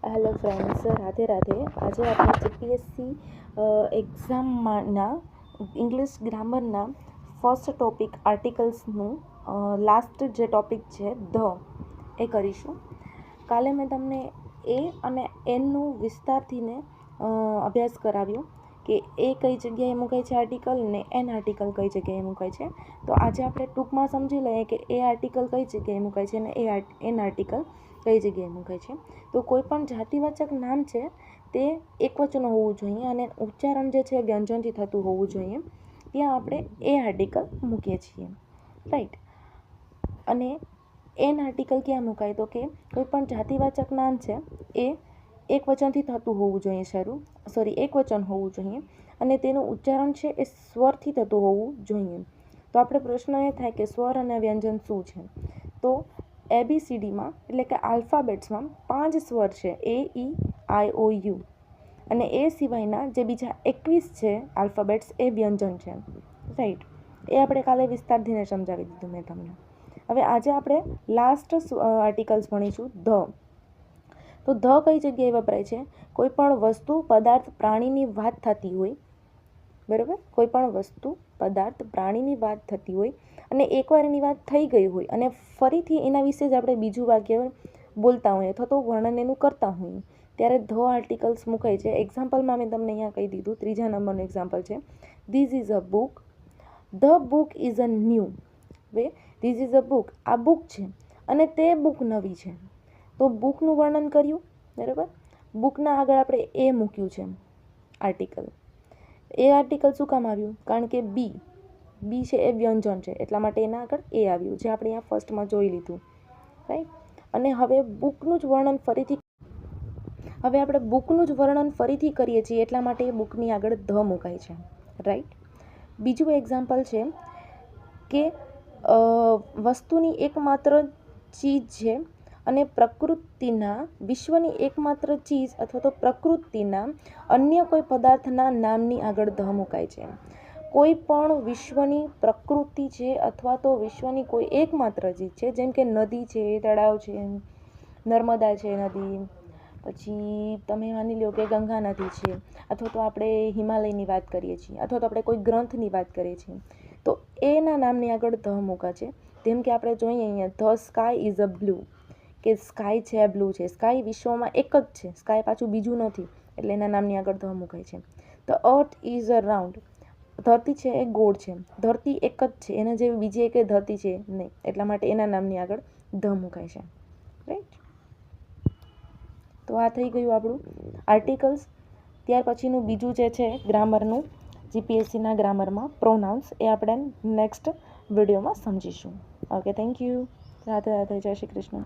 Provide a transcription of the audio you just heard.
Hello friends, Radhe Radhe. આજે આપણે GPSC એક્ઝામના ઇંગ્લિશ ગ્રામરના ફર્સ્ટ ટોપિક આર્ટિકલ્સનું લાસ્ટ જે ટોપિક છે ધ એ કરીશું. કાલે મેં તમને એ અને એનનું વિસ્તારથીને અભ્યાસ કરાવ્યો કે એ કઈ જગ્યાએ મુકાય છે આર્ટિકલ ને એન આર્ટિકલ કઈ જગ્યાએ મુકાય છે. તો આજે આપણે ટૂંકમાં સમજી લઈએ કે એ આર્ટિકલ કઈ જગ્યાએ મુકાય છે અને એન આર્ટિકલ કઈ જગ્યાએ મુકાય છે. તો કોઈ પણ જાતિવાચક નામ છે તે એકવચન હોવું જોઈએ અને ઉચ્ચારણ જે છે વ્યંજનથી થતું હોવું જોઈએ. ત્યાં આપણે એ આર્ટિકલ મૂકીએ છીએ, રાઈટ. અને એન આર્ટિકલ ક્યાં મુકાય? તો કે કોઈ પણ જાતિવાચક નામ છે એ એકવચનથી થતું હોવું જોઈએ, એકવચન હોવું જોઈએ અને તેનું ઉચ્ચારણ છે એ સ્વરથી થતું હોવું જોઈએ. તો આપણે પ્રશ્ન એ થાય કે સ્વર અને વ્યંજન શું છે? તો ABCDમાં એટલે કે આલ્ફાબેટ્સમાં 5 સ્વર છે, A, E, I, O, U, અને એ સિવાયના જે બીજા 21 છે આલ્ફાબેટ્સ એ વ્યંજન છે, રાઈટ. એ આપણે કાલે વિસ્તારથીને સમજાવી દીધું મેં તમને. હવે આજે આપણે લાસ્ટ આર્ટિકલ્સ ભણીશું ધ. તો ધ કઈ જગ્યાએ વપરાય છે? કોઈ પણ વસ્તુ, પદાર્થ, પ્રાણીની વાત થતી હોય, બરાબર. કોઈ પણ વસ્તુ, પદાર્થ, પ્રાણીની વાત થતી હોય અને એકવાર એની વાત થઈ ગઈ હોય અને ફરીથી એના વિશે જ આપણે બીજું વાક્ય બોલતા હોઈએ અથવા તો વર્ણન એનું કરતા હોઈએ ત્યારે ધ આર્ટિકલ્સ મુકાય છે. એક્ઝામ્પલમાં મેં તમને અહીંયા કહી દીધું. 3જા નંબરનું એક્ઝામ્પલ છે, this is a book, the book is a new. હવે ધીસ ઇઝ અ બુક, આ બુક છે અને તે બુક નવી છે. તો બુકનું વર્ણન કર્યું, બરાબર. બુકના આગળ આપણે એ મૂક્યું છે આર્ટિકલ. એ આર્ટિકલ શું કામ આવ્યું? કારણ કે બી છે એ વ્યંજન છે, એટલા માટે એના આગળ એ આવ્યું, જે આપણે અહીંયા ફર્સ્ટમાં જોઈ લીધું, રાઈટ. અને હવે આપણે બુકનું જ વર્ણન ફરીથી કરીએ છીએ એટલા માટે એ બુકની આગળ ધ મુકાય છે, રાઈટ. બીજું એક્ઝામ્પલ છે કે વસ્તુની એકમાત્ર ચીજ છે અને વિશ્વની એકમાત્ર ચીજ અથવા તો પ્રકૃતિના અન્ય કોઈ પદાર્થના નામની આગળ ધ મુકાય છે. કોઈ પણ વિશ્વની પ્રકૃતિ છે અથવા તો વિશ્વની કોઈ એકમાત્ર ચીજ છે, જેમ કે નદી છે, તળાવ છે, નર્મદા છે નદી, પછી તમે માની લો કે ગંગા નદી છે, અથવા તો આપણે હિમાલયની વાત કરીએ છીએ, અથવા તો આપણે કોઈ ગ્રંથની વાત કરીએ છીએ, તો એના નામની આગળ ધ મૂકા છે. જેમ કે આપણે જોઈએ અહીંયા the sky is a blue, કે સ્કાય છે બ્લુ છે. સ્કાય વિશ્વમાં એક જ છે, સ્કાય પાછું બીજું નથી, એટલે એના નામની આગળ ધ મુકાય છે. The earth is a round, ધરતી છે એ ગોળ છે, ધરતી એક જ છે, એના જેવી બીજી એક ધરતી છે નહીં, એટલા માટે એના નામની આગળ ધ મુકાય છે, રાઈટ. તો આ થઈ ગયું આપણું આર્ટિકલ્સ. ત્યાર પછીનું બીજું જે છે ગ્રામરનું, જીપીએસસીના ગ્રામરમાં પ્રોનાઉન્સ, એ આપણે નેક્સ્ટ વિડીયોમાં સમજીશું. Okay, thank you. Radhe Radhe, જય શ્રી કૃષ્ણ.